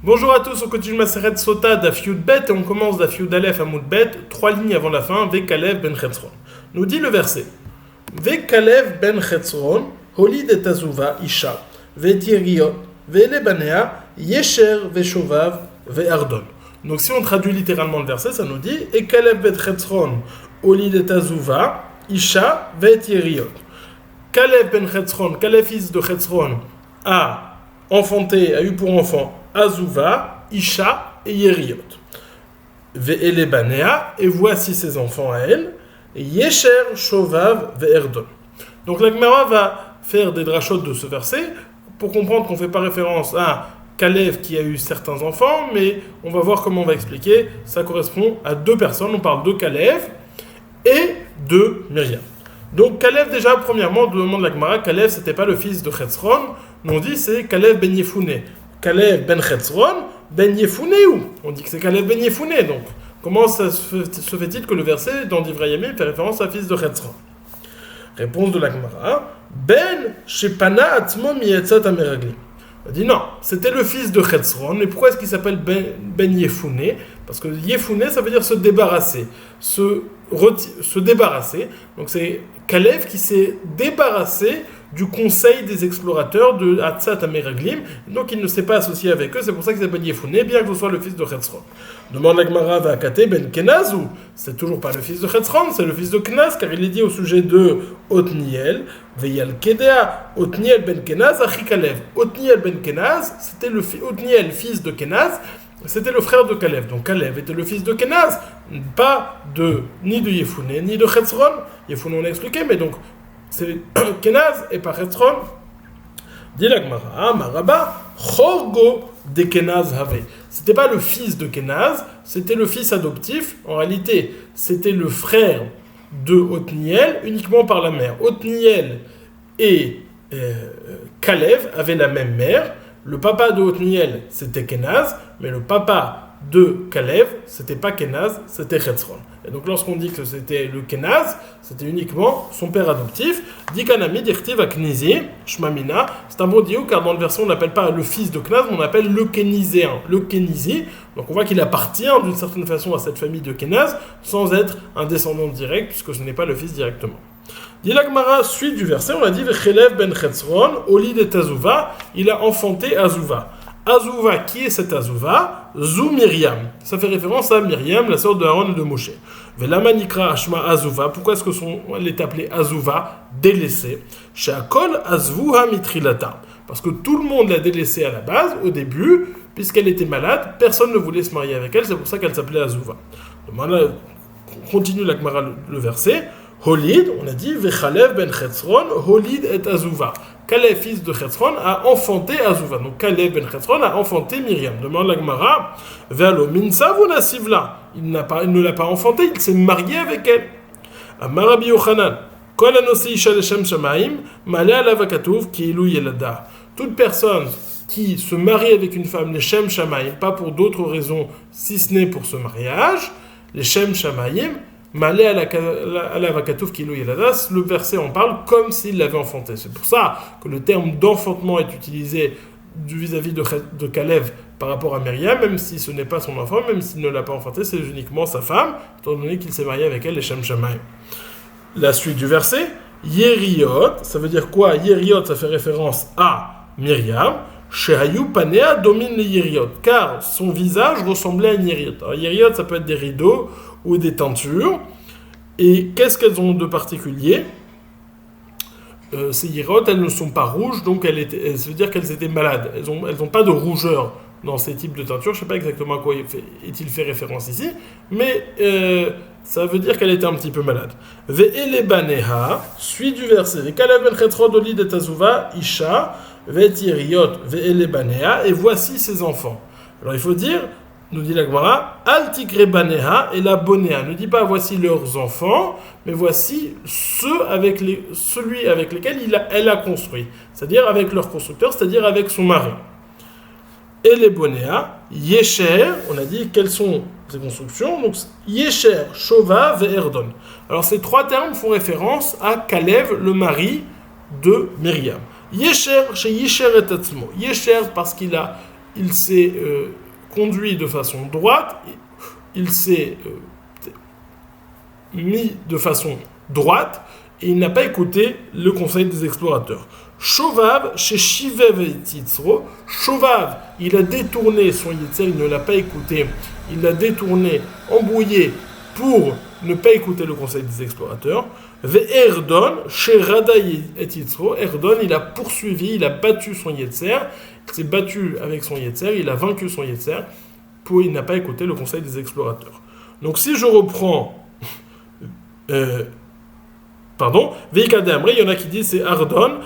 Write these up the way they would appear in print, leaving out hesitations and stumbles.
Bonjour à tous, on continue Maseret Sota d'Af Yud Bet et on commence d'Af Yud Aleph Amud Bet, 3 lignes avant la fin, Vekalev ben Chetzron. Nous dit le verset Vekalev ben Chetzron, Holid et Azuva, Isha, Vetiriot, Velebanea, Yesher, Veshovav, Ve'ardon. Donc si on traduit littéralement le verset, ça nous dit Et Kalev ben Chetzron, Holid et Azuva, Isha, Vetiriot. Kalev ben Chetzron, Kalev fils de Chetzron, a eu pour enfant Azuva, Isha et Yeriot. Ve'elebanea, et voici ses enfants à elle, Yesher, Shovav, Ve'erdon. Donc la Gemara va faire des drachot de ce verset pour comprendre qu'on ne fait pas référence à Kalev qui a eu certains enfants, mais on va voir comment on va expliquer. Ça correspond à deux personnes. On parle de Kalev et de Myriam. Donc Kalev, déjà, premièrement, demande la Gemara, Kalev, c'était pas le fils de Chetzron. Nous on dit c'est Kalev ben Yefouné. Kalev ben Chetzron, ben Yefouné où on dit que c'est Kalev ben Yefouné. Donc, comment ça se fait-il que le verset dans Divrei Yamim fait référence à fils de Chetzron? Réponse de la Gemara, Ben Shepana Atzmo Miyetzat Ameraglim. On dit non, c'était le fils de Chetzron. Et pourquoi est-ce qu'il s'appelle Ben Yefouné? Parce que Yefouné, ça veut dire se débarrasser. Se débarrasser. Donc c'est Kalev qui s'est débarrassé du conseil des explorateurs de Hatzat Ameraglim. Donc il ne s'est pas associé avec eux. C'est pour ça qu'il s'appelle Yefouné, bien que ce soit le fils de Chetzron. Demande la Gemara Vakate Ben Kenaz, ou c'est toujours pas le fils de Chetzron, c'est le fils de Kenaz, car il est dit au sujet de Otniel, Veyal Kedea, Otniel Ben Kenaz, Achi Kalev. Otniel Ben Kenaz, c'était Otniel, fils de Kenaz, c'était le frère de Kalev. Donc Kalev était le fils de Kenaz, pas ni de Yefouné, ni de Chetzron. Yefouné on l'a expliqué, mais donc c'est Kenaz et pas Chetzron. Dit la Gemara, Maraba, Chorgo de Kenaz Have. C'était pas le fils de Kenaz, c'était le fils adoptif. En réalité, c'était le frère de Otniel uniquement par la mère. Otniel et Kalev avaient la même mère. Le papa de Otniel, c'était Kenaz, mais le papa de Kalev, c'était pas Kenaz, c'était Chetzron. Et donc lorsqu'on dit que c'était le Kenaz, c'était uniquement son père adoptif. Dikanami, Dirtiv Aknizi, Shmamina, c'est un mot diou car dans le verset on n'appelle pas le fils de Kenaz, mais on appelle le Kénizéen, le Kénizi. Donc on voit qu'il appartient d'une certaine façon à cette famille de Kenaz, sans être un descendant direct, puisque ce n'est pas le fils directement. Dilagmara, suite du verset, on a dit Vechelev ben Chetzron, Olid et Azuva, il a enfanté Azuva. Azuva, qui est cette Azuva? Zou Myriam. Ça fait référence à Myriam, la sœur de Aaron et de Moshe. Velama Nikra Ashma Azuva. Pourquoi est-ce elle est appelée Azuva, délaissée? Sheakol Azvuha Mitrilata. Parce que tout le monde l'a délaissée à la base, au début, puisqu'elle était malade, personne ne voulait se marier avec elle, c'est pour ça qu'elle s'appelait Azuva. Donc là, on continue la Gemara le verset. Holid, on a dit Vechalev ben Chetzron, Holid et Azuva. Kalev, fils de Chetzron, a enfanté Azuva. Donc Kalev ben Chetzron a enfanté Myriam. Demande la Gemara, Ve'alo minsav ou nasivla. Il ne l'a pas enfanté, il s'est marié avec elle. Amar Rabbi Yochanan, Kol anosi isha leshem shamaim, malé alav hakatuv ki'ilu yelada. Toute personne qui se marie avec une femme, leshem shamaim, pas pour d'autres raisons, si ce n'est pour ce mariage, leshem shamaim, Malé à la vakatouf kilu yeladas, le verset en parle comme s'il l'avait enfanté. C'est pour ça que le terme d'enfantement est utilisé vis-à-vis de Kalev par rapport à Myriam, même si ce n'est pas son enfant, même s'il ne l'a pas enfanté, c'est uniquement sa femme, étant donné qu'il s'est marié avec elle, les Shem Shamaim. La suite du verset, Yeriot, ça veut dire quoi? Yeriot, ça fait référence à Myriam. Shehayu panea domine les Yeriot, car son visage ressemblait à une Yeriot. Alors Yeriot, ça peut être des rideaux ou des teintures. Et qu'est-ce qu'elles ont de particulier? Ces Yeriot, elles ne sont pas rouges, donc ça veut dire qu'elles étaient malades. Elles n'ont pas de rougeur dans ces types de teintures. Je ne sais pas exactement à quoi est-il fait référence ici, mais ça veut dire qu'elle était un petit peu malade. Ve'elebaneha, suite du verset. Ve'kalev ben Chetzron olid et Azuva, Isha, ve'tiriot, ve'elebaneha, et voici ses enfants. Alors il faut dire, nous dit la Gemara, al tikre baneha et la bonéa. Ne dit pas voici leurs enfants, mais voici celui avec lesquels elle a construit. C'est-à-dire avec leur constructeur, c'est-à-dire avec son mari. Et les bonéa, Yesher, on a dit quelles sont ces constructions. Donc Yesher, Shova, Ve'erdon. Alors ces trois termes font référence à Kalev, le mari de Myriam. Yesher, chez Yesher et Atzmo. Yesher parce qu'il a il s'est conduit de façon droite, il s'est mis de façon droite, et il n'a pas écouté le conseil des explorateurs. Shovav, chez Shivev et Titzro, Shovav, il a détourné son Yetzer, il ne l'a pas écouté, il l'a détourné, embrouillé pour ne pas écouter le conseil des explorateurs. Ve Erdon, chez Rada et Titzro, Erdon, il a poursuivi, il a battu son Yetzer, il s'est battu avec son Yetzer, il a vaincu son Yetzer, il n'a pas écouté le conseil des explorateurs. Donc si je reprends Veikadamre, il y en a qui disent c'est Ardon,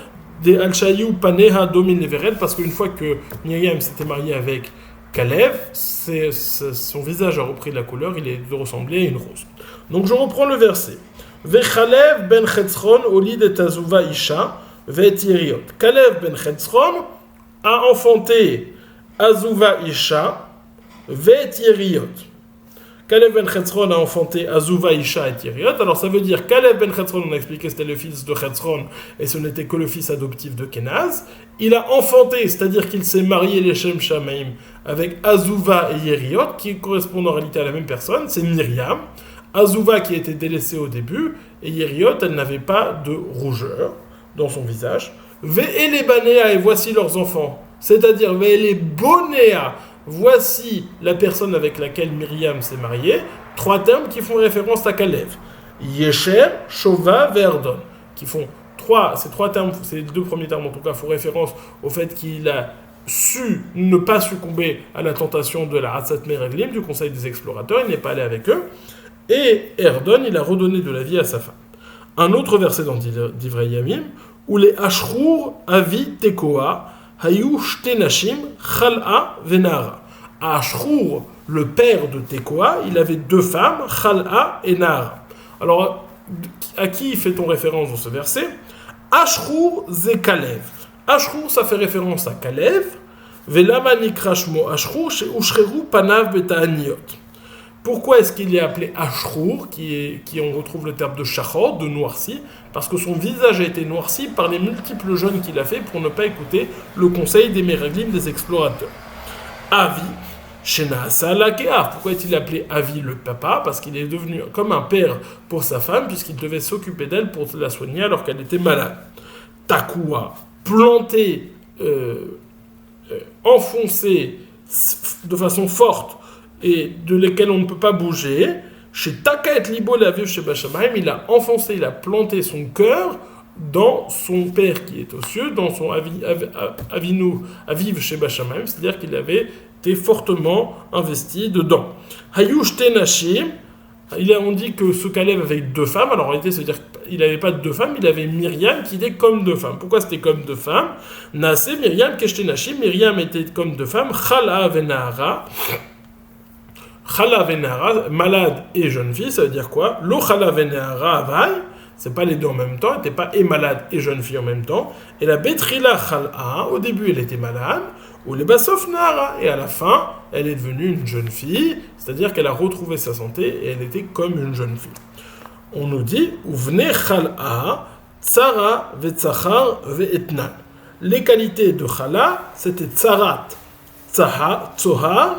des Al-Shayou Paneha domine les Vered, parce qu'une fois que Myriam s'était mariée avec Kalev, son visage a repris la couleur, il est de ressembler à une rose. Donc je reprends le verset. Vechalev ben Chetzron olid et Azuva Isha, Vet Yeriot. Kalev ben Chetzron a enfanté Azuva Isha, Vet Yeriot. Kalev ben Chetzron a enfanté Azuva, Isha et Yeriot. Alors ça veut dire Kalev ben Chetzron, on a expliqué c'était le fils de Chetzron et ce n'était que le fils adoptif de Kenaz. Il a enfanté, c'est-à-dire qu'il s'est marié les Shem Shamaim avec Azuva et Yeriot, qui correspondent en réalité à la même personne, c'est Myriam. Azuva qui était délaissée au début et Yeriot, elle n'avait pas de rougeur dans son visage. Ve'ele Banéa, et voici leurs enfants, c'est-à-dire Ve'ele Bonéa. Voici la personne avec laquelle Myriam s'est mariée. Trois termes qui font référence à Kalev. Yesher, Shova, Verdon. Qui font ces trois termes, ces deux premiers termes en tout cas, font référence au fait qu'il a su ne pas succomber à la tentation de la Hatzat Meraglim, du conseil des explorateurs. Il n'est pas allé avec eux. Et Erdon, il a redonné de la vie à sa femme. Un autre verset dans Divrei Yamim, où les Ashrour, Avi, Tekoa, Hayu Shtenashim, Chal'a, Venara. Ashrour, le père de Tekoa, il avait deux femmes, Chal'a et Nara. Alors, à qui fait-on référence dans ce verset? Ashrour, ze Kalev. Ashrour, ça fait référence à Kalev. Velama nikrashmo Ashrour, chez Ushreru Panav Beta'aniot. Pourquoi est-ce qu'il est appelé Ashrour, qui on retrouve le terme de Shachor, de noirci? Parce que son visage a été noirci par les multiples jeûnes qu'il a fait pour ne pas écouter le conseil des Meraglim, des explorateurs. Avi, Shena Salakea. Pourquoi est-il appelé Avi, le papa? Parce qu'il est devenu comme un père pour sa femme, puisqu'il devait s'occuper d'elle pour la soigner alors qu'elle était malade. Takua, planté, enfoncé de façon forte, et de lesquels on ne peut pas bouger. Chez Taka et Libo, la vive chez Bashamaim, il a enfoncé, il a planté son cœur dans son père qui est aux cieux, dans son Aviv chez Bashamaim, c'est-à-dire qu'il avait été fortement investi dedans. Hayush Tenashim, on dit que ce Kalev avait deux femmes, alors en réalité, c'est-à-dire qu'il n'avait pas deux femmes, il avait Myriam qui était comme deux femmes. Pourquoi c'était comme deux femmes? Nasé, Myriam, Keshtenashim, Myriam était comme deux femmes, Chala Venahara. Chala Venahara, malade et jeune fille, ça veut dire quoi? Lo Chala Venahara Avai, c'est pas les deux en même temps, elle n'était pas et malade et jeune fille en même temps. Et la Betrila Chala, au début elle était malade, ou les Basof Nahara, et à la fin elle est devenue une jeune fille, c'est-à-dire qu'elle a retrouvé sa santé et elle était comme une jeune fille. On nous dit, Uvne Chala, Tsara Vetzachar Ve'etnan. Les qualités de Chala, c'était Tsarat, Tsohar,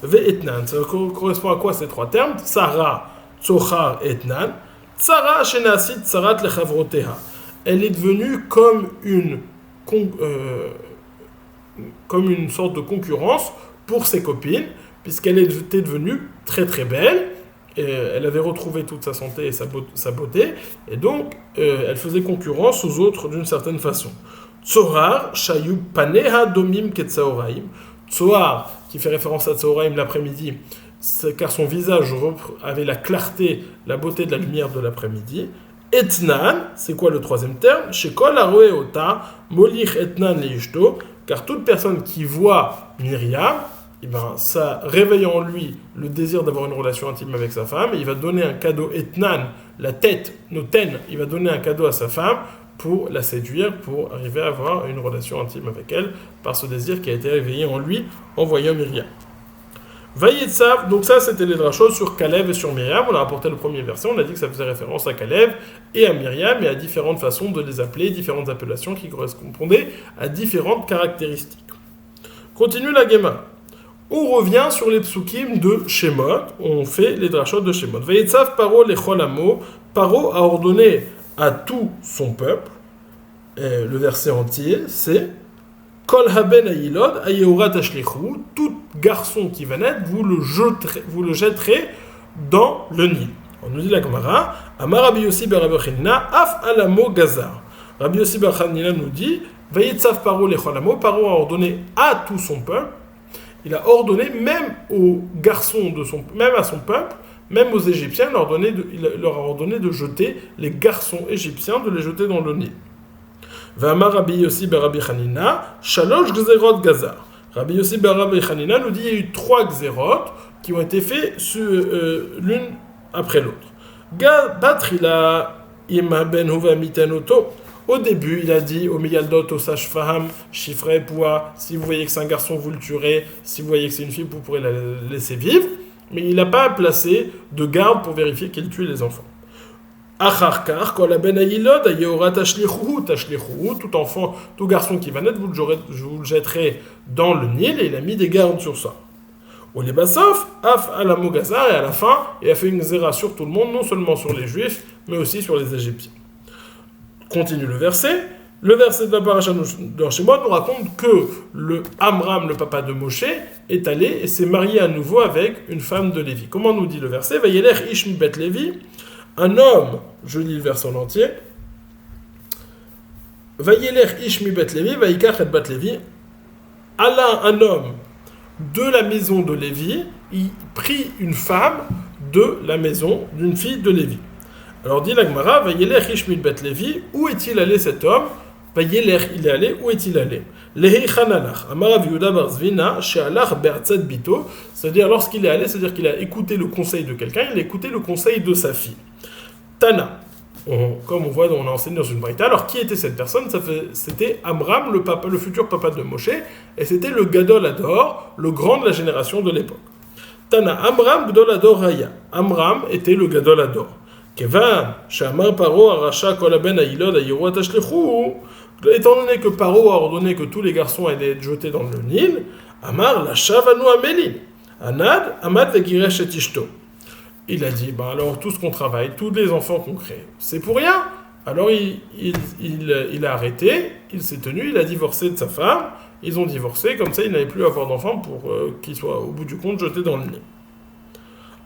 Ve'etnan. Ça correspond à quoi ces trois termes? Tsara, Tsohar, Etnan. Tsara, Shenasit, Tsarat, Lechavroteha. Elle est devenue comme une sorte de concurrence pour ses copines, puisqu'elle était devenue très très belle. Elle avait retrouvé toute sa santé et sa beauté, et donc elle faisait concurrence aux autres d'une certaine façon. Tsohar, Shayu, Paneha, Domim, Ketsaoraim. Tsohar, qui fait référence à Tsoharaim l'après-midi, car son visage avait la clarté, la beauté de la lumière de l'après-midi. Etnan, c'est quoi le troisième terme? Shekol Aroeota, Molich Etnan Leishto, car toute personne qui voit Myriam, ça réveille en lui le désir d'avoir une relation intime avec sa femme, et il va donner un cadeau Etnan, la tête, Noten, il va donner un cadeau à sa femme pour la séduire, pour arriver à avoir une relation intime avec elle, par ce désir qui a été réveillé en lui en voyant Myriam. Vayetzav, donc ça c'était les drachos sur Kalev et sur Myriam. On a apporté le premier verset, on a dit que ça faisait référence à Kalev et à Myriam, et à différentes façons de les appeler, différentes appellations qui correspondaient à différentes caractéristiques. Continue la Gemara. On revient sur les psukim de Shemot. On fait les drachot de Shemot. Vayetzav Paro lechol amo. Paro a ordonné à tout son peuple. Et le verset entier, c'est Kol haben ayilod ayeorat ashlichu. Tout garçon qui va naître, vous le jetterez dans le Nil. On nous dit la Gemara. Amar Rabbi Yossi ber Rabbi Chanina af alamo gazar. Rabbi Yossi ber Chanina nous dit Vayetzav Paro lechol amo. Paro a ordonné à tout son peuple. Il a ordonné même aux garçons même à son peuple, même aux Égyptiens, il leur a ordonné de jeter les garçons égyptiens, de les jeter dans le Nil. V'amar Rabbi Yossi ber Rabbi Chanina, shalosh gzerot gazar. Rabbi Yossi ber Rabbi Chanina nous dit qu'il y a eu 3 gzerot qui ont été faits l'une après l'autre. Batrila ima ben huva mitenoto. Au début, il a dit au Miyaldot, au Sashfaham, chiffrez, poids, si vous voyez que c'est un garçon, vous le tuerez, si vous voyez que c'est une fille, vous pourrez la laisser vivre, mais il n'a pas placé de garde pour vérifier qu'il tue les enfants. Acharkar, kol ben ayilod, ayeorat tashlichu, tout enfant, tout garçon qui va naître, vous le jetterez dans le Nil, et il a mis des gardes sur ça. Au Libasof, af alamo gazar, et à la fin, il a fait une zéra sur tout le monde, non seulement sur les Juifs, mais aussi sur les Égyptiens. Continue le verset. Le verset de la paracha de Shemot nous raconte que le Amram, le papa de Moshe, est allé et s'est marié à nouveau avec une femme de Lévi. Comment nous dit le verset? Vayelech ish mi bet Lévi. Un homme, je lis le verset en entier. Vayelech ish mi bet Lévi, vayikach et bat Lévi. Allah, un homme de la maison de Lévi, il prit une femme de la maison d'une fille de Lévi. Alors dit la Gemara, Vayelech Ishmit Bet Lévi, où est-il allé cet homme? Vayelech, il est allé, où est-il allé? Lehi Chanalach, Amarav Yuda Barzvina, Shealach Be'atzad Bito, c'est-à-dire lorsqu'il est allé, c'est-à-dire qu'il a écouté le conseil de quelqu'un, il a écouté le conseil de sa fille. Tana, comme on voit, on a enseigné dans une braïta. Alors qui était cette personne? C'était Amram, le futur papa de Moshe, et c'était le Gadol Ador, le grand de la génération de l'époque. Tana, Amram Gadol Ador Haya. Amram était le Gadol Ador. Kevan, Shamar Paro, Aracha, Kolaben, Aïlod, Aïrot, Ashlechu. Étant donné que Paro a ordonné que tous les garçons allaient être jetés dans le Nil, Amar, la Shavanu Amelin, Anad, Amad, Vegiresh et Ishto. Il a dit, alors tout ce qu'on travaille, tous les enfants qu'on crée, c'est pour rien. Alors il a arrêté, il s'est tenu, il a divorcé de sa femme, ils ont divorcé, comme ça il n'avait plus à avoir d'enfants pour qu'ils soient au bout du compte jetés dans le Nil.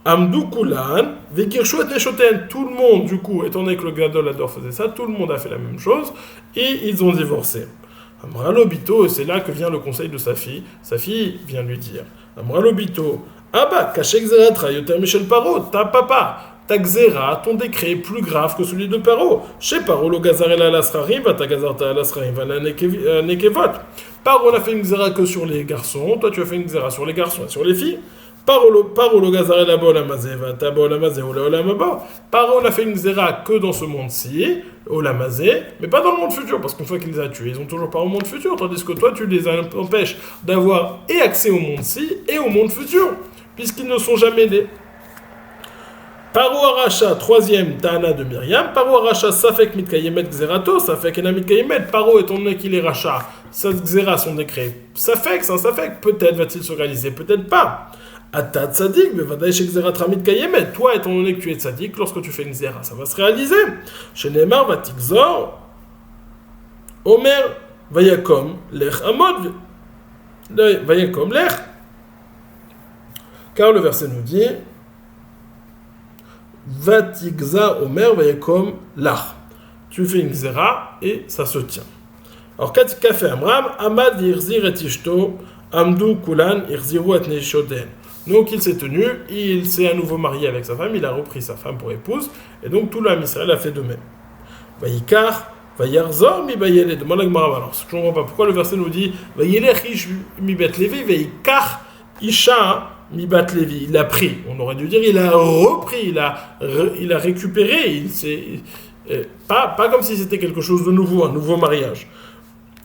Amdou Kulan, Vekirshu et Neshoten, tout le monde, du coup, étant donné que le Gadol Ador faisait ça, tout le monde a fait la même chose, et ils ont divorcé. Amralo Bito, c'est là que vient le conseil de sa fille vient lui dire, Amralo Bito, Abba, Kashek Zeratra, Yoter Michel Paro, ta papa, ta Xera, ton décret est plus grave que celui de Paro. Chez Paro, le Gazarela Lasrarim, va ta Gazarta Lasrarim, va la Nekevot. Paro n'a fait une Xera que sur les garçons, toi tu as fait une Xera sur les garçons et sur les filles. Paro le Gazarela Bolamazé, va ta Bolamazé, Olamaba. Paro n'a fait une Xera que dans ce monde-ci, Olamazé, mais pas dans le monde futur, parce qu'une fois qu'il les a tués, ils ont toujours pas au monde futur, tandis que toi tu les empêches d'avoir et accès au monde-ci et au monde futur, puisqu'ils ne sont jamais nés. Paro Aracha, troisième Tana de Myriam. Paro Aracha, Safek Mitkayemet Xerato, Safek Ena Mitkayemet. Paro, étant donné qu'il est Racha, sa Xera, son décret. Safek, sans Safek, peut-être va-t-il se réaliser, peut-être pas. Ata Tzadik, mais Vadaï Shek Xerat Mitkayemet. Toi, étant donné que tu es Tzadik, lorsque tu fais une Xera, ça va se réaliser. Chez Neymar, Vatikzor, Omer, Vayakom, Lech Amod, Vayakom, Lech. Car le verset nous dit, Vatigza Omer Vayakom Lach. Tu fais une Xera et ça se tient. Alors, qu'a fait Amram? Amad Yirzir et Ishto, Amdou Kulan Yirziru et Neshoden. Donc, il s'est tenu, il s'est à nouveau marié avec sa femme, il a repris sa femme pour épouse, et donc tout l'âme Israël a fait de même. Vayikar, Vayarzor mi Vayele. Demande à Gemara. Alors, je ne comprends pas pourquoi le verset nous dit Vayelech ish mi bet Levi, Vayikar Isha mi bat Levi. Il a pris. On aurait dû dire il a repris, il a récupéré. Pas comme si c'était quelque chose de nouveau, un nouveau mariage.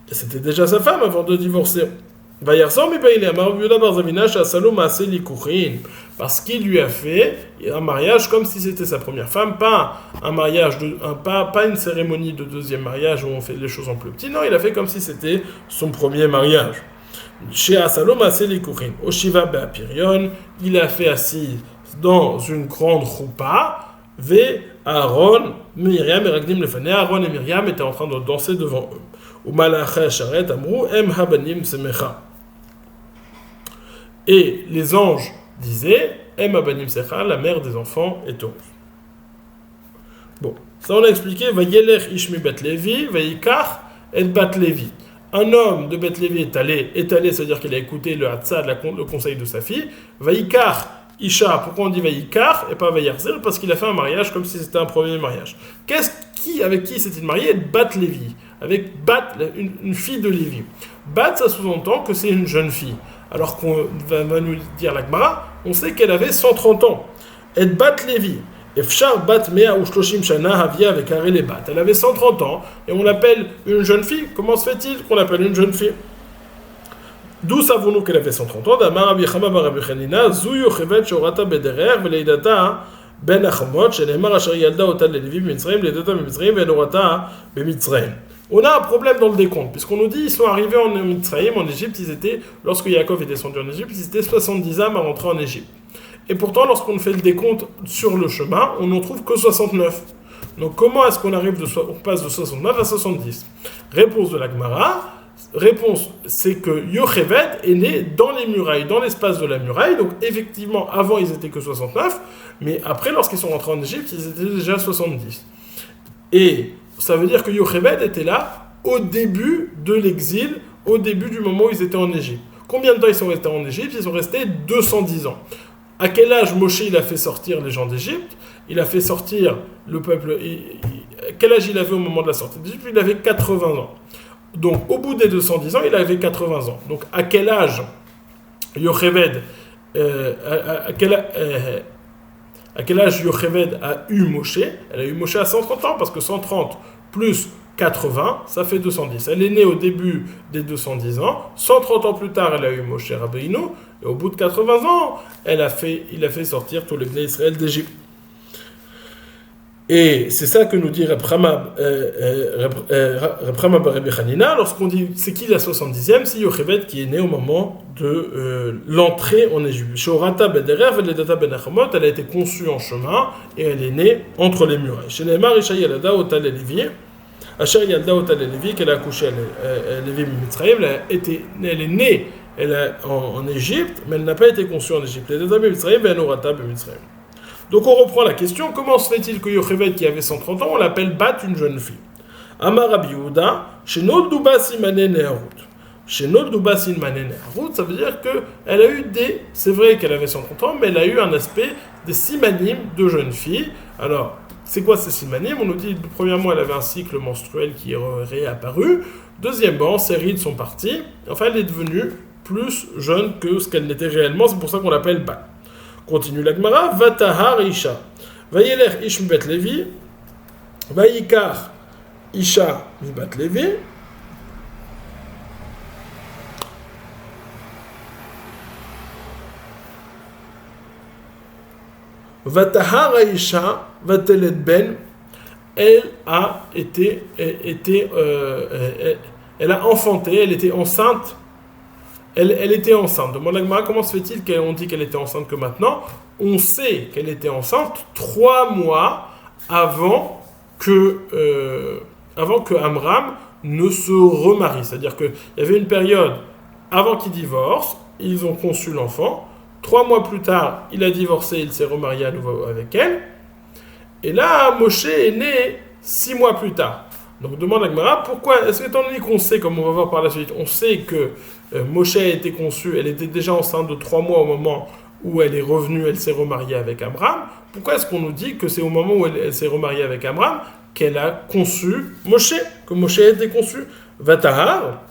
C'était déjà sa femme avant de divorcer. Parce qu'il lui a fait un mariage comme si c'était sa première femme, pas un mariage, pas une cérémonie de deuxième mariage où on fait les choses en plus petit. Non, il a fait comme si c'était son premier mariage. Chez Asalom Aselikurin, Oshiva Beapirion, il a fait assis dans une grande choupa, Ve Aaron, Myriam et Ragdim Lefane, Aaron et Myriam étaient en train de danser devant eux. Ou Malacha Sharet Amrou, Em Habanim Semecha. Et les anges disaient, Em Habanim Semecha, la mère des enfants est heureuse. Bon, ça on a expliqué, Vayeler Ishmi Bet Levi, Vayikar et Bat Levi. Un homme de Beth Lévi est allé, c'est-à-dire qu'il a écouté le Hatzad, le conseil de sa fille. Vaïkar, Isha, pourquoi on dit Vaïkar et pas Vaïarzel? Parce qu'il a fait un mariage comme si c'était un premier mariage. Avec qui s'est-il marié? Bat Lévi, avec Bat, une fille de Lévi. Bat, ça sous-entend que c'est une jeune fille. Alors qu'on va nous dire la Gemara, on sait qu'elle avait 130 ans. Et Bat Lévi. Efshar bat mea ou shloshim shana havia avec les bat. Elle avait 130 ans et on l'appelle une jeune fille. Comment se fait-il qu'on l'appelle une jeune fille? D'où savons-nous qu'elle avait 130 ans? D'Amar Rabbi Chama bar Rabbi Chanina, zu yochevet shorata bederer veleidata ben achomot shenemar asher yalda otal levi b'mitzrayim leidata b'mitzrayim ve'norata b'mitzrayim. On a un problème dans le décompte, puisqu'on nous dit ils sont arrivés en Mitzrayim, en Égypte, lorsque Yaakov est descendu en Égypte, ils étaient 70 âmes à rentrer en Égypte. Et pourtant, lorsqu'on fait le décompte sur le chemin, on n'en trouve que 69. Donc comment est-ce qu'on passe de 69 à 70? Réponse de la Gemara. Réponse, c'est que Yocheved est né dans les murailles, dans l'espace de la muraille. Donc effectivement, avant, ils étaient que 69. Mais après, lorsqu'ils sont rentrés en Égypte, ils étaient déjà 70. Et ça veut dire que Yocheved était là au début de l'exil, au début du moment où ils étaient en Égypte. Combien de temps ils sont restés en Égypte? Ils sont restés 210 ans. À quel âge Moshe il a fait sortir les gens d'Égypte? Il a fait sortir le peuple. Quel âge il avait au moment de la sortie d'Égypte? Il avait 80 ans. Donc au bout des 210 ans, il avait 80 ans. Donc à quel âge Yocheved à quel âge Yocheved a eu Moshe? Elle a eu Moshe à 130 ans, parce que 130 plus 80, ça fait 210. Elle est née au début des 210 ans. 130 ans plus tard, elle a eu Moshe Rabbeinu. Et au bout de 80 ans, il a fait sortir tous les Bnei Israël d'Égypte. Et c'est ça que nous dit Reb Chama bar Rabbi Chanina, lorsqu'on dit c'est qui la 70e? C'est Yocheved qui est né au moment de l'entrée en Égypte. Shorata bederer veledata ben achomot, elle a été conçue en chemin et elle est née entre les murailles. Chez Neymar, Isha Yalada Otal Levi, Asher Yalda Otal Levi, qu'elle a accouché à Levi Mitzrayim, elle est née en Égypte, mais elle n'a pas été conçue en Égypte. Donc on reprend la question, comment se fait-il que Yocheved qui avait 130 ans, on l'appelle Bat, une jeune fille? Amar Rabbi Yehuda, chez Nolduba Simane Neharut. Chez Nolduba Simane Neharut, ça veut dire qu'elle a eu c'est vrai qu'elle avait 130 ans, mais elle a eu un aspect des simanim de jeune fille. Alors, c'est quoi ces simanim? On nous dit, premièrement, elle avait un cycle menstruel qui est réapparu. Deuxièmement, ses rides sont parties. Enfin, elle est devenue plus jeune que ce qu'elle n'était réellement. C'est pour ça qu'on l'appelle Bat. Continue la Gemara. Vatahar Isha. Vayeler Ish mi Bet Levi. Vayikar Isha mi Bat Levi. Vatahar Isha Vatelet Ben. Elle a enfanté, elle était enceinte. Elle était enceinte. Demande la Gemara, comment se fait-il qu'on dit qu'elle était enceinte que maintenant? On sait qu'elle était enceinte 3 mois avant que Amram ne se remarie. C'est-à-dire qu'il y avait une période avant qu'ils divorcent, ils ont conçu l'enfant. 3 mois plus tard, il a divorcé, il s'est remarié à nouveau avec elle. Et là, Moshe est né 6 mois plus tard. Donc demande à Gemara, pourquoi, est-ce que étant donné qu'on sait, comme on va voir par la suite, on sait que Moshe a été conçue, elle était déjà enceinte de 3 mois au moment où elle est revenue, elle s'est remariée avec Amram, pourquoi est-ce qu'on nous dit que c'est au moment où elle s'est remariée avec Amram qu'elle a conçu Moshe, que Moshe a été conçu? Vatahar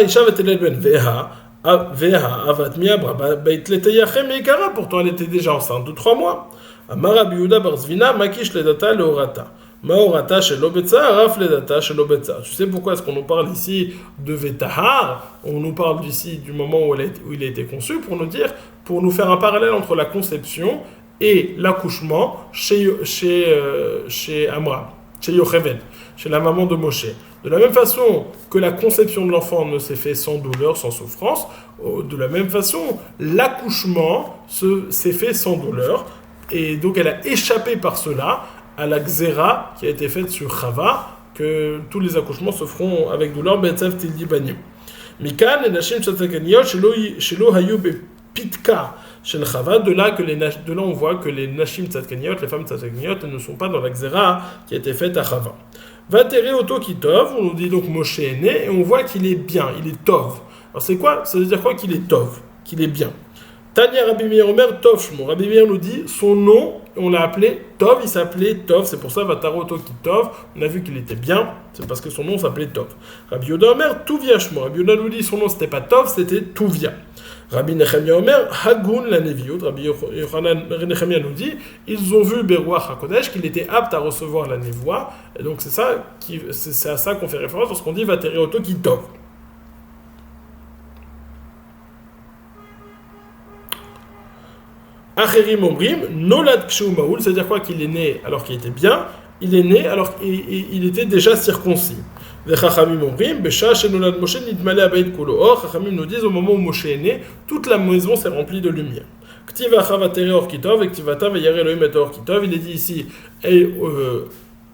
Isha Vatelet Ben Veha Avat Miabra Beit Letayachem Meikara, pourtant elle était déjà enceinte de 3 mois. Amar Rabbi Yehuda bar Zvina Makish Ledata Leorata Maorata Shelo Betza Raf Ledata Shelo Betza. Tu sais pourquoi est-ce qu'on nous parle ici de Vetahar? On nous parle ici du moment où il a été conçu pour nous faire un parallèle entre la conception et l'accouchement chez Amram, chez Yocheved. chez la maman de Moshe. De la même façon que la conception de l'enfant ne s'est fait sans douleur, sans souffrance, de la même façon, l'accouchement s'est fait sans douleur. Et donc elle a échappé par cela à la xéra qui a été faite sur Chava, que tous les accouchements se feront avec douleur, Betzav Tildi Banim. Mikan et Nashim Tzatzakaniot, Shelo Hayu Bepitka, Shel Chava, de là on voit que les Nashim Tzatzakaniot, les femmes Tzatzakaniot, ne sont pas dans la xéra qui a été faite à Chava. Vatere Oto Kitov, on nous dit donc Moshe est né, et on voit qu'il est bien, il est Tov. Alors c'est quoi? Ça veut dire quoi qu'il est Tov, qu'il est bien? Tania Rabbi Meir Omer Tov Shmo. Rabbi Meir nous dit son nom, on l'a appelé Tov, il s'appelait Tov, c'est pour ça Vataro Oto Kitov, on a vu qu'il était bien, c'est parce que son nom s'appelait Tov. Rabbi Yoda Omer Tuvia Shmo. Rabbi Yoda nous dit son nom c'était pas Tov, c'était Tuvia. Rabbi Nechemia Omer Hagun la Neviot. Rabbi Nechemia nous dit ils ont vu Beruach HaKodesh qu'il était apte à recevoir la névoie, et donc c'est à ça qu'on fait référence lorsqu'on dit Vatero Oto Kitov. Acherim Omrim, Nolad Kshu Maoul, c'est-à-dire quoi qu'il est né alors qu'il était bien, il est né alors qu'il était déjà circoncis. Les Chachamim Omrim, Besha Shenolad Moshe Nidmale Abayit Kolo Or, Chachamim nous disent au moment où Moshe est né, toute la maison s'est remplie de lumière. Ktiva Chavatere Or Kitov, et Ktivata Vayare Elohim et Or Kitov, il est dit ici,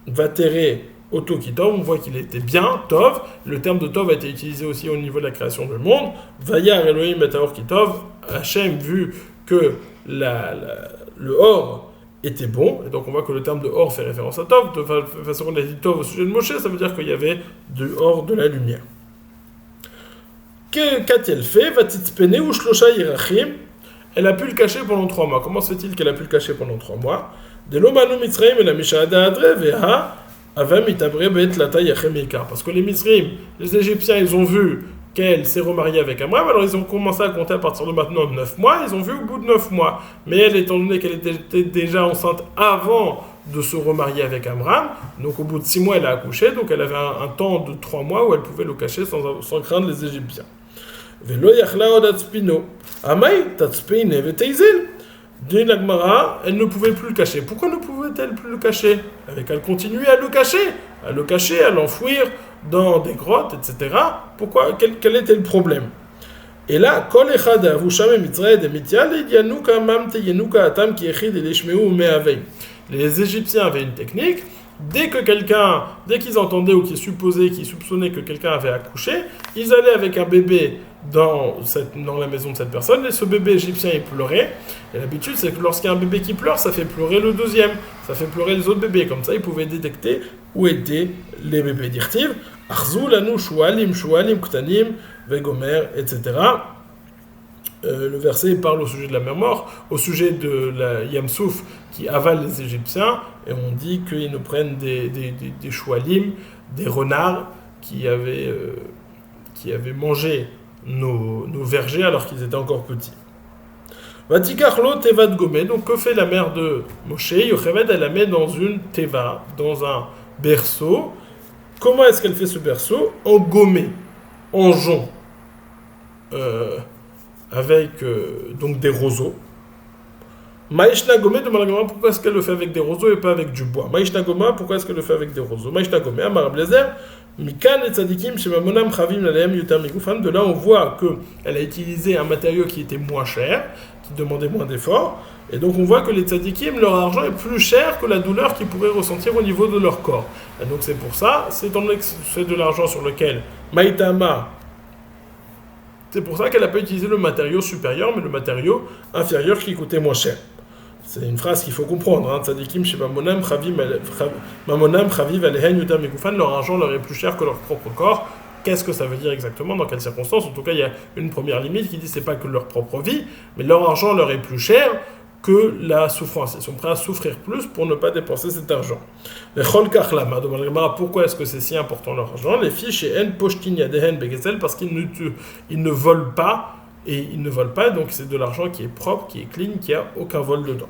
Vatere Oto Kitov, on voit qu'il était bien, Tov, le terme de Tov a été utilisé aussi au niveau de la création du monde, Vayar Elohim et Or Kitov, Hachem vu que le or était bon, et donc on voit que le terme de or fait référence à Tov, de façon qu'on a dit Tov au sujet de Moshe, ça veut dire qu'il y avait du or, de la lumière. Qu'a-t-elle fait? Vatitpene ou shlosha yirachim, elle a pu le cacher pendant 3 mois. Comment se fait-il qu'elle a pu le cacher pendant 3 mois? De l'omanu mitzraim et la mishahada adre veha avam itabre bet lata yachem ikar. Parce que les Mitzraim, les Égyptiens, ils ont vu qu'elle s'est remariée avec Amram, alors ils ont commencé à compter à partir de maintenant 9 mois, ils ont vu au bout de 9 mois. Mais elle, étant donné qu'elle était déjà enceinte avant de se remarier avec Amram, donc au bout de 6 mois elle a accouché, donc elle avait un temps de 3 mois où elle pouvait le cacher sans craindre les Égyptiens. Velo yachla od atspino, amay tatspine veteizil. Dit la Gemara, elle ne pouvait plus le cacher. Pourquoi ne pouvait-elle plus le cacher? Elle continuait à le cacher, à l'enfouir dans des grottes, etc. Pourquoi? Quel était le problème? Et là, Kol echad avusham mitzraed mityal yanuka mam teyenuka atam ki echid elishmeu me'avei. Les Égyptiens avaient une technique. Dès qu'ils entendaient ou qu'ils soupçonnaient que quelqu'un avait accouché, ils allaient avec un bébé dans la maison de cette personne, et ce bébé égyptien il pleurait. Et l'habitude c'est que lorsqu'il y a un bébé qui pleure, ça fait pleurer le deuxième, ça fait pleurer les autres bébés. Comme ça, ils pouvaient détecter où étaient les bébés. Dirtiv, Arzou lanu shualim ktanim vegomer, etc. Le verset parle au sujet de la mer mort, au sujet de la Yamsouf qui avale les Égyptiens, et on dit qu'ils nous prennent des choualim, des renards qui avaient mangé nos vergers alors qu'ils étaient encore petits. Vatikarlo tevat gomé, donc que fait la mère de Moshe? Yocheved, elle la met dans une teva, dans un berceau. Comment est-ce qu'elle fait ce berceau? En gomé, en jonc. Avec donc des roseaux. Maïshna Gomé demande à la Gemara pourquoi est-ce qu'elle le fait avec des roseaux et pas avec du bois. Maïshna Goma, pourquoi est-ce qu'elle le fait avec des roseaux? Maïshna Gomé, Amar Blazer, Mikan et Tzadikim, Shemamonam Chavim Laleem Yutam Migufan. De là, on voit qu'elle a utilisé un matériau qui était moins cher, qui demandait moins d'efforts. Et donc, on voit que les Tzadikim, leur argent est plus cher que la douleur qu'ils pourraient ressentir au niveau de leur corps. Et donc, c'est pour ça, c'est de l'argent sur lequel Maïtama. C'est pour ça qu'elle n'a pas utilisé le matériau supérieur, mais le matériau inférieur qui coûtait moins cher. C'est une phrase qu'il faut comprendre. Tzadikim chez Mamonam Chaviv Alehen Yutam Migufan, leur argent leur est plus cher que leur propre corps. Qu'est-ce que ça veut dire exactement? Dans quelles circonstances? En tout cas, il y a une première limite qui dit que ce n'est pas que leur propre vie, mais leur argent leur est plus cher que la souffrance. Ils sont prêts à souffrir plus pour ne pas dépenser cet argent. Les Cholkach Lama demande pourquoi est-ce que c'est si important leur argent? Les filles chez En Poshtin Yadehen Begezel, parce qu'ils ne volent pas, et ils ne volent pas, donc c'est de l'argent qui est propre, qui est clean, qui a aucun vol dedans.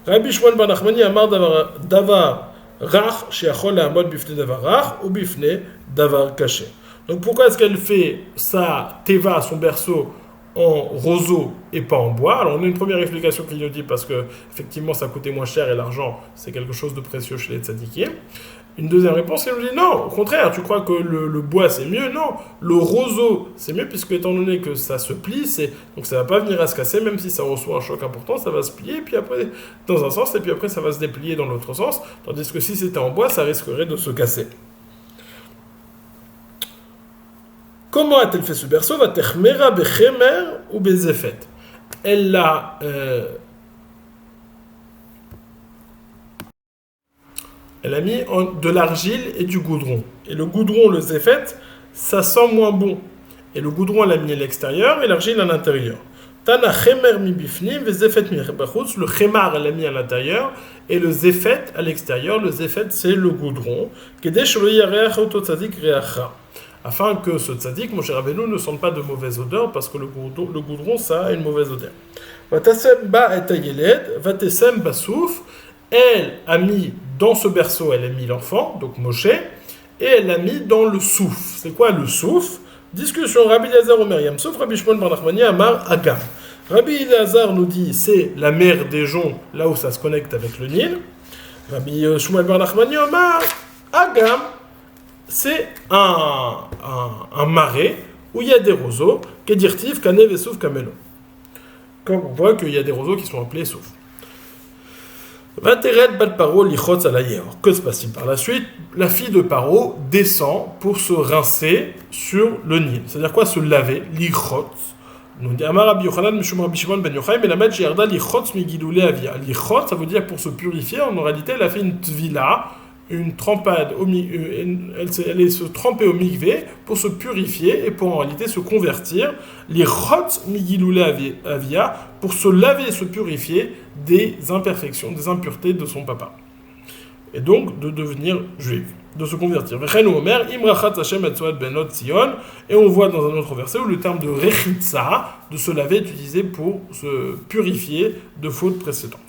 Rabbi Shmuel ben Nachmani Amar Davar Rach Sheachol Lahamod Bifne Davar Rach ou Bifne Davar Caché. Donc pourquoi est-ce qu'elle fait sa teva, son berceau, en roseau et pas en bois? Alors on a une première explication qui nous dit parce que effectivement ça coûtait moins cher et l'argent c'est quelque chose de précieux chez les tzadikim. Une deuxième réponse, il nous dit non, au contraire, tu crois que le bois c'est mieux? Non, le roseau c'est mieux, puisque étant donné que ça se plie, donc ça va pas venir à se casser, même si ça reçoit un choc important, ça va se plier, puis après dans un sens, et puis après ça va se déplier dans l'autre sens, tandis que si c'était en bois, ça risquerait de se casser. Comment a-t-elle fait ce berceau? Va techmera bechemer ou bezefet. Elle l'a elle a mis de l'argile et du goudron. Et le goudron, le zéfet, ça sent moins bon. Et le goudron, elle a mis à l'extérieur et l'argile à l'intérieur. Tana chemer mi bifnim, ve zéfet mi bachutz. Le chemar, elle a mis à l'intérieur et le zéfet à l'extérieur. Le zéfet, c'est le goudron. Kedesh lo yareach auto tzadik reacha. Afin que ce tzaddik, Moshe Rabbeinu, ne sente pas de mauvaise odeur, parce que le goudron, ça a une mauvaise odeur. Vatasem ba et ayeled, vatesem basouf. Elle a mis dans ce berceau, elle a mis l'enfant, donc Moshe, et elle l'a mis dans le souf. C'est quoi le souf? Discussion Rabbi Elazar ou Myriam, sauf Rabbi Shimon bar Nachmani Amar Agam. Rabbi Elazar nous dit c'est la mer des joncs, là où ça se connecte avec le Nil. Rabbi Shimon bar Nachmani Amar Agam, c'est un marais où il y a des roseaux, Kedirtiv, Kanev et Souf Kamelo. Comme on voit qu'il y a des roseaux qui sont appelés souf. Que se passe-t-il par la suite? La fille de Paro descend pour se rincer sur le Nil. C'est-à-dire quoi? Se laver, lichot. Nous dit Amar Rabbi Yochanan Mishum Rabbi Shimon ben Yochai, mais la mettre Yarda lichot migidoulé avia. Lichot, ça veut dire pour se purifier. En réalité, elle a fait une tvila, une trempade, elle est se tremper au mikvé pour se purifier et pour en réalité se convertir. Lichot migidoulé avia, pour se laver et se purifier des imperfections, des impuretés de son papa. Et donc de devenir juif, de se convertir. Et on voit dans un autre verset où le terme de rechitza, de se laver, est utilisé pour se purifier de fautes précédentes.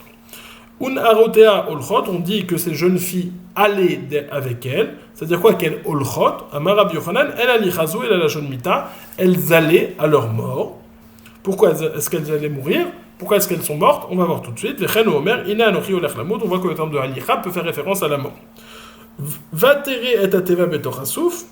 Un arotea olchot, on dit que ces jeunes filles allaient avec elles, c'est-à-dire quoi qu'elles olchot, Amar Rabbi Yochanan, elles alichazou, elles la jeune mita, elles allaient à leur mort. Pourquoi est-ce qu'elles allaient mourir? Pourquoi est-ce qu'elles sont mortes? On va voir tout de suite. On voit que le terme de halicha peut faire référence à la mort. Vatere et ateva betochasouf.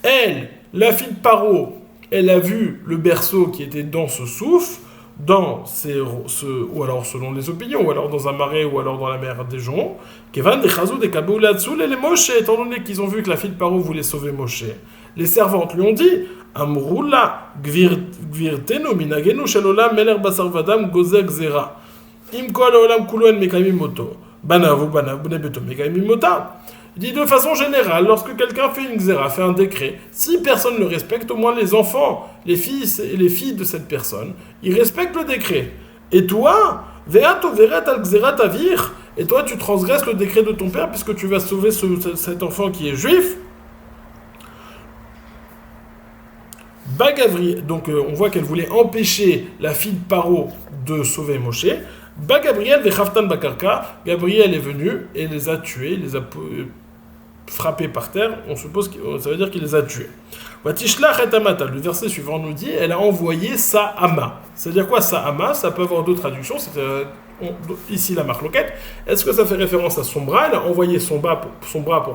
Elle, la fille de Paro, elle a vu le berceau qui était dans ce souf, ou alors selon les opinions, ou alors dans un marais, ou alors dans la mer des joncs. Kevan de chazou de kaboulatsoul et les Moshe, étant donné qu'ils ont vu que la fille de Paro voulait sauver Moshe. Les servantes lui ont dit Amroula gvirtenu minagenu shelolam meler basar vadam gozer gzera. Im kol olam kuloen mekayim moto. Banavu banav bne beto mekayim mota. Il dit de façon générale, lorsque quelqu'un fait une gzera, fait un décret, si personne ne le respecte, au moins les enfants, les filles de cette personne, ils respectent le décret. Et toi, veato veret al gzera tavir, et toi tu transgresses le décret de ton père puisque tu vas sauver cet enfant qui est juif. Donc on voit qu'elle voulait empêcher la fille de Paro de sauver Moshe. Gabriel vechaftan bakarka, Gabriel est venu et les a tués, les a frappés par terre. On suppose que ça veut dire qu'il les a tués. Vatishlach et amata. Le verset suivant nous dit, elle a envoyé sa ama. C'est-à-dire quoi sa ama? Ça peut avoir deux traductions. Ici la marloquette. Est-ce que ça fait référence à son bras? Elle a envoyé son bras pour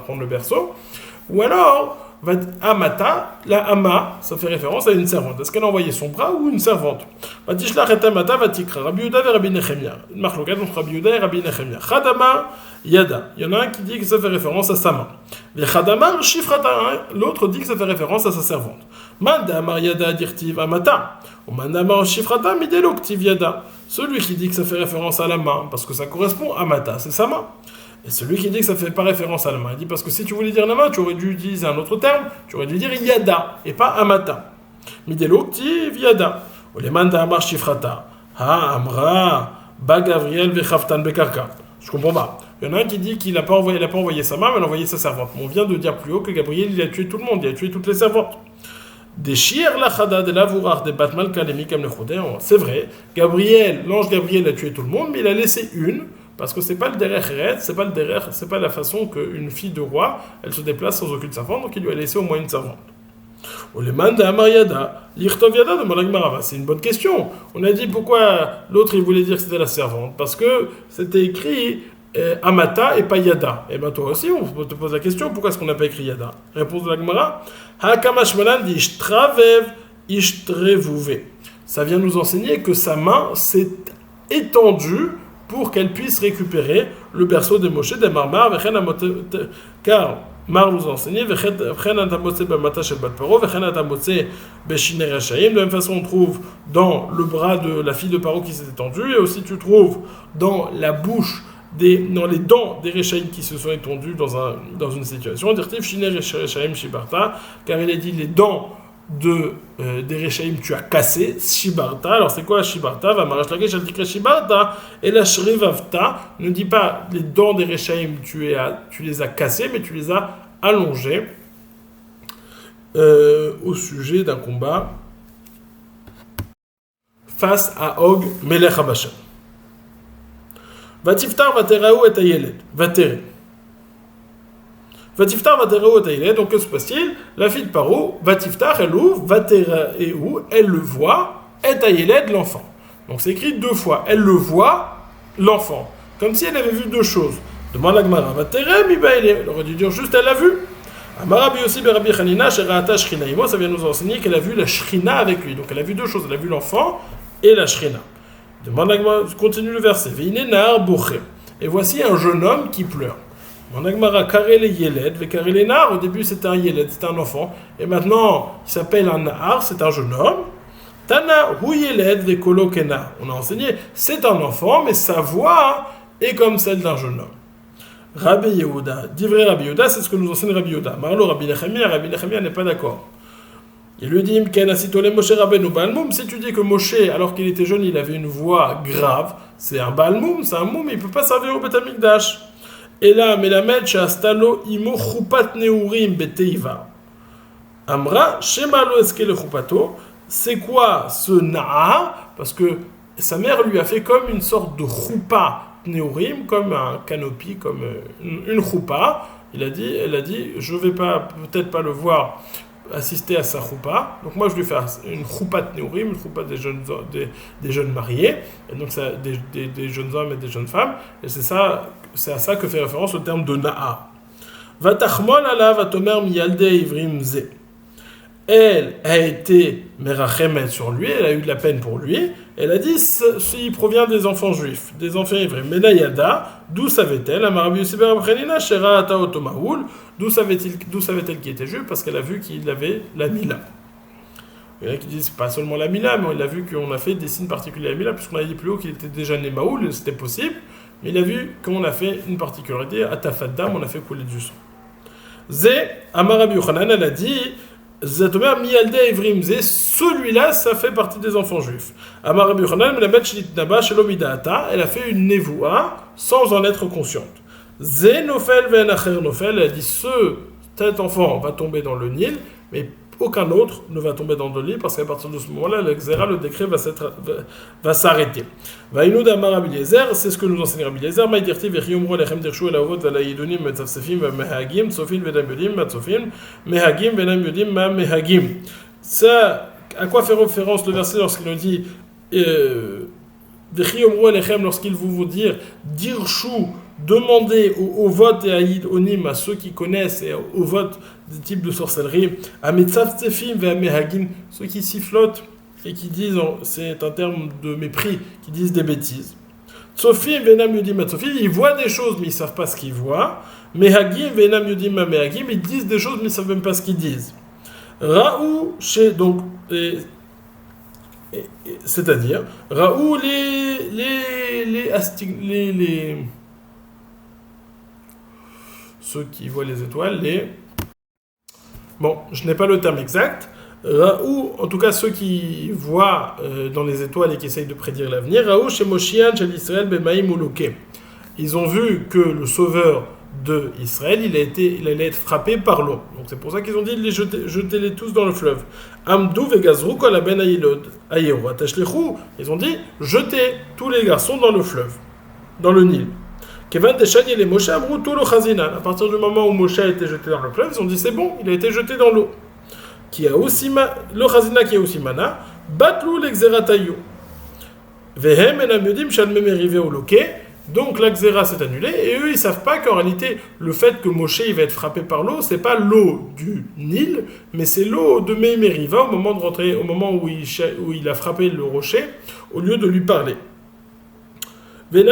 prendre le berceau. Ou alors Amata, la Ama, ça fait référence à une servante. Est-ce qu'elle a envoyé son bras ou une servante? Vatishlach et amata vatikra. Rabbi Yehuda et Rabbi Nechemia. Une marloquette entre Rabbi Yehuda et Rabbi Nechemia. Chadama Yada. Il y en a un qui dit que ça fait référence à sa main. Mais Chadama Shifrata, l'autre dit que ça fait référence à sa servante. Mandamar Yada dirtiv Amata. Ou Mandamar Shifrata mideloktiv Yada. Celui qui dit que ça fait référence à la main, parce que ça correspond à Mata, c'est sa main. Et celui qui dit que ça ne fait pas référence à la main, il dit parce que si tu voulais dire la main, tu aurais dû utiliser un autre terme, tu aurais dû dire Yada, et pas Amata. Midelo Yada. Olemanda Amar Shifrata. Ha Amra, Ba Gabriel Vechaftan Bekarka. Je comprends pas. Il y en a un qui dit qu'il n'a pas envoyé sa main, mais il a envoyé sa servante. Mais on vient de dire plus haut que Gabriel, il a tué tout le monde, il a tué toutes les servantes. Des la Chada de l'Avourar des Batmal Kalemi Kam le c'est vrai, l'ange Gabriel a tué tout le monde, mais il a laissé une. Parce que c'est pas le derrière Eretz, c'est pas la façon qu'une fille de roi, elle se déplace sans aucune servante, donc il lui a laissé au moins une servante. C'est une bonne question. On a dit pourquoi l'autre il voulait dire que c'était la servante. Parce que c'était écrit Amata et pas Yada. Et bien toi aussi, on te pose la question, pourquoi est-ce qu'on n'a pas écrit Yada? Réponse de la Gemara, Hakamashmalan dit Ishtravev, Ishtrevuve. Ça vient nous enseigner que sa main s'est étendue pour qu'elle puisse récupérer le berceau de Moshe, de Marmar, car Mar nous a enseigné, de la même façon on trouve dans le bras de la fille de Paro qui s'est étendue, et aussi tu trouves dans la bouche, dans les dents des Rechaim qui se sont étendues dans une situation, car il a dit les dents des Rechaim tu as cassé, Shibarta. Alors c'est quoi Shibarta? Va Marash Lakesh, elle dit que Shibarta, et la Shrivavta ne dit pas les dents des Rechaim tu les as cassées, mais tu les as allongées au sujet d'un combat face à Og Melech HaBashan. Vatiftar Vateraou et Ayeled. Vatere. Vatiftar Vateraou et Ayeled. Donc que se passe-t-il? La fille de Paro, Vatiftar, elle ouvre, Vateraou, elle le voit, et Ayeled, l'enfant. Donc c'est écrit deux fois. Elle le voit, l'enfant. Comme si elle avait vu deux choses. Demande la Gemara. Vatere, Mibaïle. Elle aurait dû dire juste elle l'a vu. Amarabi aussi Berabi Chanina, Sherata Shrinaïmo, ça vient nous enseigner qu'elle a vu la Shrina avec lui. Donc elle a vu deux choses. Elle a vu l'enfant et la Shrina. Continue le verset. Et voici un jeune homme qui pleure. Au début c'était un Yeled, c'était un enfant. Et maintenant il s'appelle un Nahar, c'est un jeune homme. Tana hu Yeled vekolo kena. On a enseigné, c'est un enfant, mais sa voix est comme celle d'un jeune homme. Rabbi Yehuda, d'ivré Rabbi Yehuda, c'est ce que nous enseigne Rabbi Yehuda. Marlo Rabbi Nechemia n'est pas d'accord. Il lui dit, si tu dis que Moshe, alors qu'il était jeune, il avait une voix grave, c'est un Balmoum, c'est un moum, il ne peut pas servir au Beth Amikdash. Et là, Melamed, Shastalo, Imo, Chupat Neurim, Beteiva. Amra, Shemalo Eskele Chupato, c'est quoi ce Na'a? Parce que sa mère lui a fait comme une sorte de Chupa Neurim, comme un canopy, comme une Chupa. Elle a dit, je ne vais peut-être pas le voir assister à sa choupa, donc moi je lui fais une choupa de Neurim, une choupa des jeunes mariés, et donc ça, des jeunes hommes et des jeunes femmes, et c'est à ça que fait référence le terme de Na'a. Vatachmol ala vatomer miyalde ivrim ze. Elle a été merachemet sur lui, elle a eu de la peine pour lui, elle a dit s'il provient des enfants juifs, des enfants ivrim. Menayada, d'où savait-elle? Amarabi Yossi ben Abchanina, Shera Ata Otomaoul, d'où savait-elle qu'il était juif? Parce qu'elle a vu qu'il avait la Mila. Il y en a qui disent pas seulement la Mila, mais il a vu qu'on a fait des signes particuliers à la Mila, puisqu'on a dit plus haut qu'il était déjà né Maoul, c'était possible, mais il a vu qu'on a fait une particularité, à Tafaddam, on a fait couler du sang. Zé, Amarabi Yochanan, elle a dit Zatomer miyalde ivrim ze, celui-là, ça fait partie des enfants juifs. Amar Rabbi Yochanan, elle a fait une névoua sans en être consciente. Ze nofel ve'enacher nofel, elle a dit cet enfant va tomber dans le Nil, mais aucun autre ne va tomber dans le Nil, parce qu'à partir de ce moment-là, le décret va s'arrêter. Vaïnou d'Amar Rabbi Eliezer, c'est ce que nous enseigne Rabbi Eliezer, Maïdirti vechiyomro lechem dirshu elavot velayidonim metzafsefim mehagim, tsofim vedam yodim matzofim, mehagim vedam yodim ma mehagim. Ça, à quoi fait référence le verset lorsqu'il nous dit vechiyomro lechem, lorsqu'il vous dire dirshu, demandez au vote et à Onim, à ceux qui connaissent, et au vote des types de sorcellerie, à Metzaftsefim et à Mehagim, ceux qui sifflotent et qui disent, c'est un terme de mépris, qui disent des bêtises. Tsofim venam yudim atzofim, ils voient des choses mais ils ne savent pas ce qu'ils voient. Mehagim venam yudim ma mehagim, ils disent des choses mais ils ne savent même pas ce qu'ils disent. Raou, donc, c'est-à-dire, Raou ceux qui voient les étoiles, bon, je n'ai pas le terme exact, ou en tout cas ceux qui voient dans les étoiles et qui essayent de prédire l'avenir, Raou chez Moshiach chez Israël Bemaïm Oloké. Ils ont vu que le sauveur de Israël, il allait être frappé par l'eau. Donc c'est pour ça qu'ils ont dit jetez-les tous dans le fleuve. Amdou vegazrou kol ben ayilod ayeru atashlechu. Ils ont dit jetez tous les garçons dans le fleuve, dans le Nil. Kevan Teshani et les Moshe Amrou tout le Chazinan. À partir du moment où Moshe a été jeté dans le fleuve, ils ont dit c'est bon, il a été jeté dans l'eau. Qui a aussi le Chazina qui a aussi mana, batlou l'exeratayu. Vehem enam yodim shalmem erive oloke. Donc la xéra s'est annulée et eux ils savent pas qu'en réalité le fait que Moshe il va être frappé par l'eau, c'est pas l'eau du Nil, mais c'est l'eau de Mei Meriva au moment de rentrer, au moment où il a frappé le rocher, au lieu de lui parler. C'est ce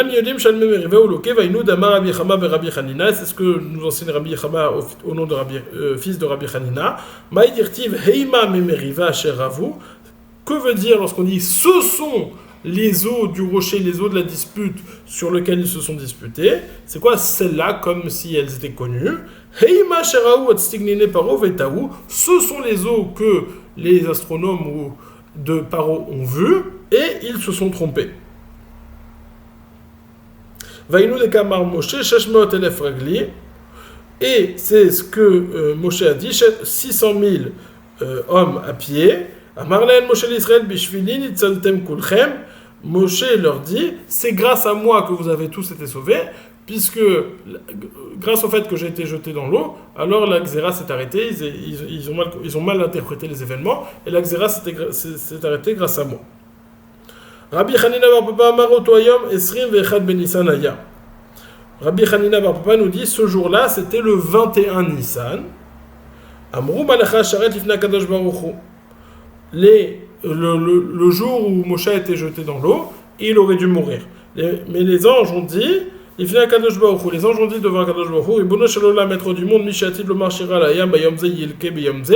que nous enseigne Rabbi Chama au nom de fils de Rabbi Hanina. Que veut dire lorsqu'on dit ce sont les eaux du rocher, les eaux de la dispute sur lesquelles ils se sont disputés? C'est quoi celles-là, comme si elles étaient connues? Ce sont les eaux que les astronomes de Paro ont vues et ils se sont trompés. Et c'est ce que Moshe a dit, 600 000 hommes à pied. Moshe leur dit, c'est grâce à moi que vous avez tous été sauvés, puisque grâce au fait que j'ai été jeté dans l'eau, alors la xéra s'est arrêtée, ils ont mal interprété les événements, et la xéra s'est arrêtée grâce à moi. Rabbi Hanina bar Papa amar oto hayom esrim ve'echad benisan haya. Rabbi Hanina bar Papa nous dit, ce jour-là, c'était le 21 Nissan. Amrou malacha sharet lifna kadosh baruch hu. Le jour où Moshe a été jeté dans l'eau, il aurait dû mourir. Mais les anges ont dit, les anges ont dit devant Kadosh Baruch Hu, Ribono shel olam, maître du monde, Mishatid lo marchera la yam bayom ze yilke bayom ze.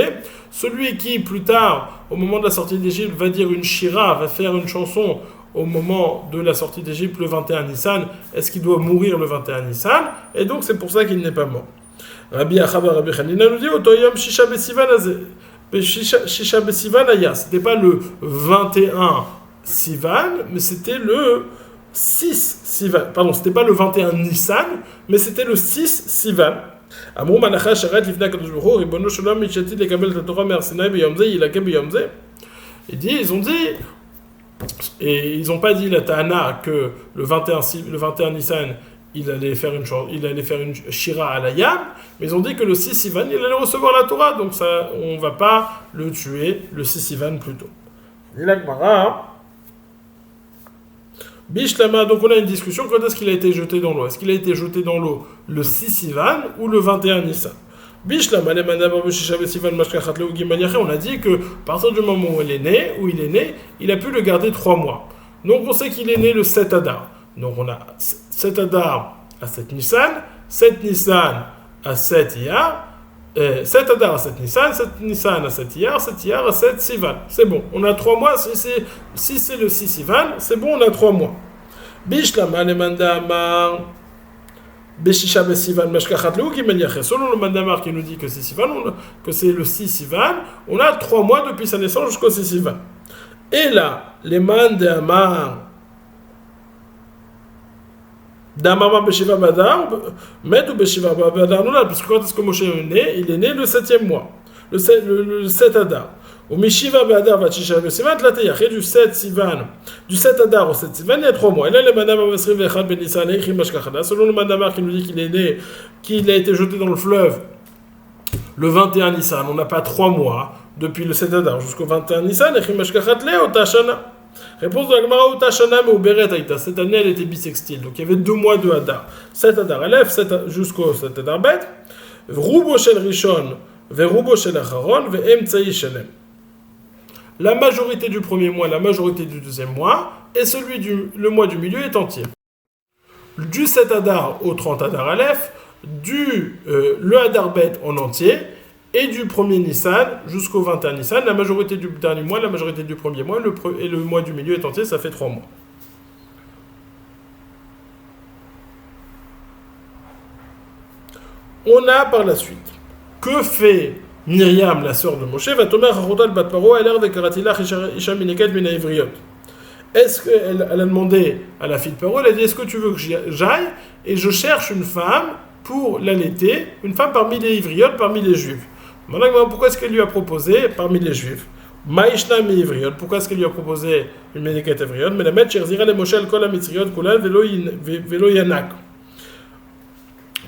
Celui qui plus tard, au moment de la sortie d'Égypte, va dire une shira, va faire une chanson au moment de la sortie d'Égypte le 21 Nissan, est-ce qu'il doit mourir le 21 Nissan? Et donc c'est pour ça qu'il n'est pas mort. Rabbi Achaba Rabbi Hanina nous dit, Otoyom shisha besivan Shisha Besivan Aya, c'était pas le 21 Sivan, mais c'était le 6 Sivan. Pardon, c'était pas le 21 Nissan, mais c'était le 6 Sivan. Amrou Manacha Sharat Lifna Kadosh Baruch Hu, Ribono shel olam Mishatid lekabel ta Torah me'ar Sinai b'yom ze yilake b'yom ze. Ils ont dit, et ils n'ont pas dit la Ta'ana que le 21 Nissan, il allait faire une shira à la yam, mais ils ont dit que le 6 Sivan, il allait recevoir la Torah, donc ça, on ne va pas le tuer, le 6 Sivan plutôt. Et la Gemara, Bishlama, donc on a une discussion, quand est-ce qu'il a été jeté dans l'eau? Est-ce qu'il a été jeté dans l'eau le 6 Sivan ou le 21 Nissan? Bishlama, on a dit que, à partir du moment où il est né, il a pu le garder 3 mois. Donc on sait qu'il est né le 7 Adar. Donc on a 7 Adar à 7 Nissan, 7 Nissan à 7 Iyar, 7 Adar à 7 Nissan, 7 Nissan à 7 Iyar, 7 Iyar à 7 Sivan. C'est bon, on a 3 mois, si c'est le 6 Sivan, c'est bon, on a 3 mois. Bishlama le mandamar, Beshisha Besivan Mashkachat Leu qui maniache. Selon le mandamar qui nous dit que c'est Sivan, que c'est le 6 Sivan, on a 3 mois depuis sa naissance jusqu'au 6 Sivan. Et là, les mandamar, Damama Beshiva Badar, Med ou Beshiva Badar, non, parce que quand est-ce que Moshe est né? Il est né le 7e mois, le 7 Adar. Au Mishiva Badar, Vachisha Besivan, Tlateyach, et du 7 Sivan, du 7 Adar au 7 Sivan, il y a 3 mois. Et là, le Madame Avesrim Vechad Ben Nissan, Eichim Mashkachada, selon le Madamar qui nous dit qu'il a été jeté dans le fleuve le 21 Nissan, on n'a pas 3 mois, depuis le 7 Adar jusqu'au 21 Nissan, Eichim Mashkachat Leo, Tashana. Réponse de la Gemara ou Tashana, mais au Beret Aïta. Cette année, elle était bisextile. Donc il y avait 2 mois de Hadar. 7 Hadar Aleph jusqu'au 7 Hadar Bet. Rubo Shel Rishon, Verubo Shel Acharon, Ve'emtsaï Shelem. La majorité du premier mois, la majorité du deuxième mois, et le mois du milieu est entier. Du 7 Hadar au 30 Hadar Aleph, le Hadar Bet en entier, et du premier Nissan jusqu'au 21 Nissan, la majorité du dernier mois, la majorité du premier mois, et le mois du milieu est entier, ça fait 3 mois. On a par la suite, que fait Myriam, la sœur de Moshe? Va tomber à Charotal Bat Paro, elle a l'air de Karatila, Isha Mineket, Mina Ivriot. Est-ce qu'elle a demandé à la fille de Paro, elle a dit, est-ce que tu veux que j'aille et je cherche une femme pour l'allaiter, une femme parmi les Ivriotes, parmi les Juifs? Pourquoi est-ce qu'elle lui a proposé parmi les Juifs? Maïshna mi Ivriot. Pourquoi est-ce qu'elle lui a proposé une médicate Ivriot? Mais la maître Cherzira le Moshe Kol Mitzriot Kulal Velo Yanak.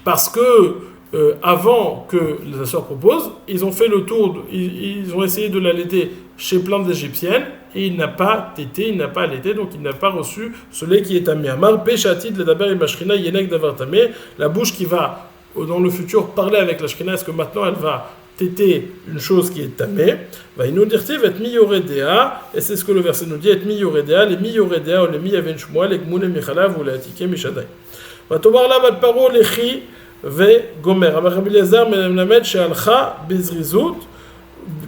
Parce que avant que la sœur propose, ils ont fait le tour, ils ont essayé de l'allaiter chez plein d'Égyptiennes et il n'a pas tété, il n'a pas allaité, donc il n'a pas reçu ce lait qui est tamé. Amar peshatid ledaber im Shrina yenek davar tamé, la bouche qui va dans le futur parler avec la Shrina, est-ce que maintenant elle va tété une chose qui est tamée? Va nous dire et mi yoredea, et c'est ce que le verset nous dit, et mi yoredea, les mi yoredea ou les mi yaven shmuel, les gmoune michalav ou les atike mishadai. Va tomar la bat paro lechi ve gomer. Amar Rabbi Eliezer melamed she'alcha bezrizut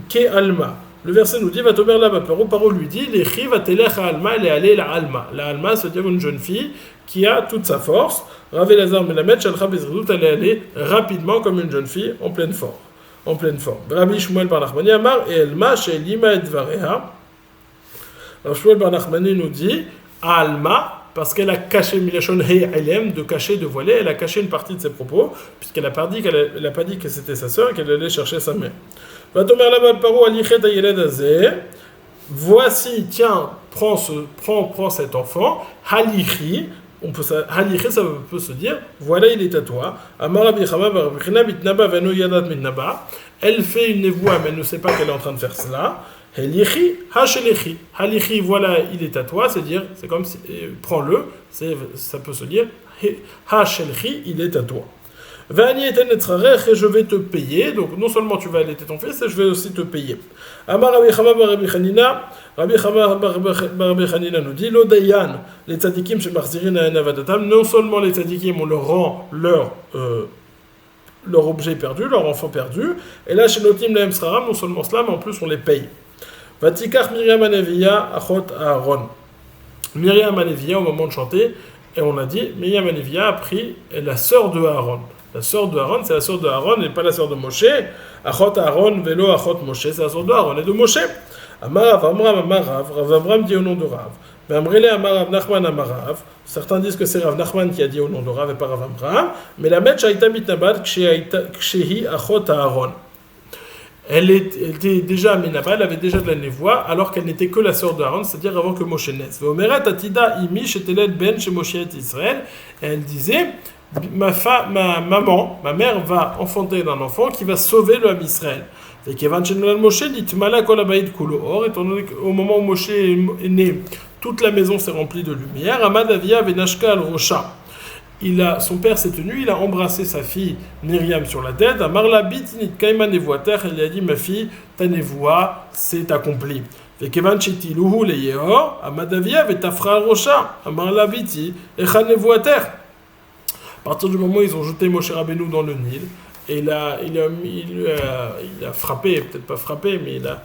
ke alma. Le verset nous dit, va tomber là-bas, Paro lui dit, les chi va telech à alma, elle est allée la alma. La alma, c'est-à-dire une jeune fille qui a toute sa force. Rav Elazar Melamed, Shalcha Bezridut, elle est allée rapidement comme une jeune fille en pleine forme. Rabbi Shmuel bar Nachmani Amar, et Elma, chez Lima et Dvareha. Alors Shmuel bar Nachmani nous dit, à alma, parce qu'elle a caché Milachon Hei Elem, de cacher, de voiler, elle a caché une partie de ses propos, puisqu'elle n'a pas dit que c'était sa sœur, qu'elle allait chercher sa mère. Voici, tiens, prends cet enfant, halichi, halichi, ça peut se dire, voilà, il est à toi. Elle fait une névoie, mais elle ne sait pas qu'elle est en train de faire cela. Halichi, voilà, il est à toi, c'est-à-dire, c'est comme si, prends-le, ça peut se dire, hachelchi, il est à toi. Et je vais te payer. Donc non seulement tu vas allaiter ton fils, et je vais aussi te payer. Amar Rabbi Chama bar Rabbi Chanina nous dit, l'odayan, les tzadikim chez Marzirin à Navadatam, non seulement les tzadikim, on leur rend leur objet perdu, leur enfant perdu, et là chez Notim Lahem Sraram, non seulement cela, mais en plus on les paye. Vatikach Miriam Anevia Achot Aaron. Miriam Anevia, au moment de chanter, et on a dit, Miriam Anevia a pris la sœur de Aaron. La sœur de Aaron, c'est la sœur de Aaron et pas la sœur de Moshe. Achot Aaron, velo Achot Moshe, c'est la sœur de Aaron et de Moshe. Amarav, Rav Amram dit au nom de Rav. Mais Amrele Amarav Nachman Amarav. Certains disent que c'est Rav Nachman qui a dit au nom de Rav et pas Rav Amram. Mais la Met Shaita Mitnabad Kshehi Achot Aaron. Elle était déjà à Minaba, elle avait déjà de la névoie, alors qu'elle n'était que la sœur d'Aaron, c'est-à-dire avant que Moshe naisse. Veomeret Atida Imi Sheteled Ben chez Moshe et Israël. Elle disait, ma mère va enfanter un enfant qui va sauver le Ham Israël. Et qu'Evan Shenolal Moshe dit Tmala Kol Habayit Kulo Or, étant donné qu'au moment où Moshe est né, toute la maison s'est remplie de lumière. Amad Avia Venashka al Rocha. Son père s'est tenu, il a embrassé sa fille Myriam sur la tête. Amarla bitinit kaima nevoater, il a dit, ma fille, ta névoie, c'est accompli. Vekevan chetiluhu le yeor, amadavia vetafra rocha, amarla biti, echa nevoater. À partir du moment où ils ont jeté Moshe Rabbeinu dans le Nil, et il a frappé, peut-être pas frappé, mais il a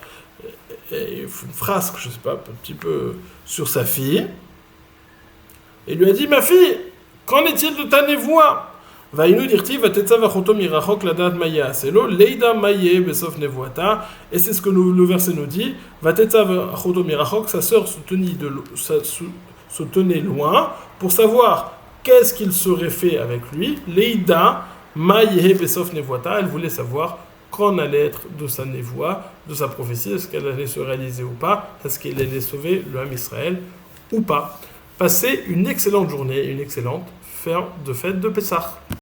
une frasque, je sais pas, un petit peu sur sa fille, et il lui a dit, ma fille, qu'en est-il de ta névoie? Vaïnu dirti va tetzav mirachok la date maya selo leida maye besof nevoata, et c'est ce que le verset nous dit. Va tetzav mirachok, sa sœur se tenait loin pour savoir qu'est-ce qu'il serait fait avec lui. Leida maye besof nevoata, elle voulait savoir qu'en allait être de sa névoie, de sa prophétie, est-ce qu'elle allait se réaliser ou pas, est-ce qu'elle allait sauver le Ham Israël ou pas. Passez une excellente journée, une excellente fin de fête de Pessah.